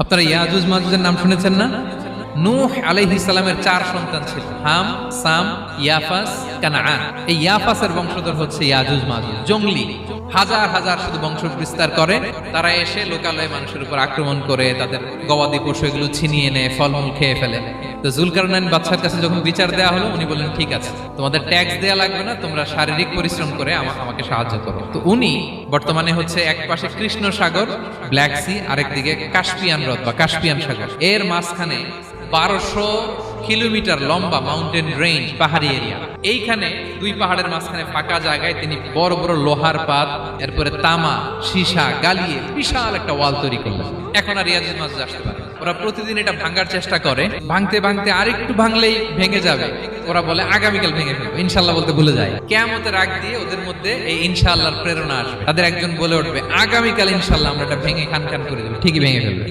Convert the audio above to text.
আপনারা ইয়াজুজ মাজুজের নাম শুনেছেন না? নূহ আলাইহিস সালামের 4 সন্তান ছিল, হাম, সাম, ইয়াফাস, কানাআন। এই ইয়াফাসের বংশধর হচ্ছে ইয়াজুজ মাজুজ, জঙ্গলি, হাজার হাজার শুধু বংশ বিস্তার করে। তারা এসে লোকালয়ে মানুষের উপর আক্রমণ করে, তাদের গবাদি পশু এগুলো ছিনিয়ে নেয়, ফলমূল খেয়ে ফেলে। তো জুলকারনাইন বাদশার কাছে যখন বিচার দেওয়া হলো, উনি বললেন ঠিক আছে, তোমাদের ট্যাক্স দেয়া লাগবে না, তোমরা শারীরিক পরিশ্রম করে আমাকে সাহায্য করো। তো উনি বর্তমানে হচ্ছে এক পাশে কৃষ্ণ সাগর, ব্ল্যাক সি, আরেকদিকে কাস্পিয়ান হ্রদ বা কাস্পিয়ান সাগর, এর মাঝখানে 1200 কিলোমিটার লম্বা মাউন্টেন রেঞ্জ, পাহাড়ি এরিয়া। এইখানে দুই পাহাড়ের মাঝখানে ফাঁকা জায়গায় তিনি বড় বড় লোহার পাত, এরপরে তামা, সীসা গালিয়ে বিশাল একটা ওয়াল তৈরি করলেন। এখন আর ইয়াজুজ মাজুজ আসতে পারে। ওরা প্রতিদিন এটা ভাঙার চেষ্টা করে, ভাঙতে ভাঙতে আরেকটু ভাঙলেই ভেঙে যাবে। ওরা বলে আগামীকাল ভেঙে ফেলবো, ইনশাল্লাহ বলতে ভুলে যায়। কিয়ামতের আগ দিয়ে ওদের মধ্যে এই ইনশাআল্লাহর প্রেরণা আসবে। তাদের একজন বলে উঠবে, আগামীকাল ইনশাল্লাহ আমরা এটা ভেঙে খান খান করে দেবো, ঠিকই ভেঙে ফেলবে।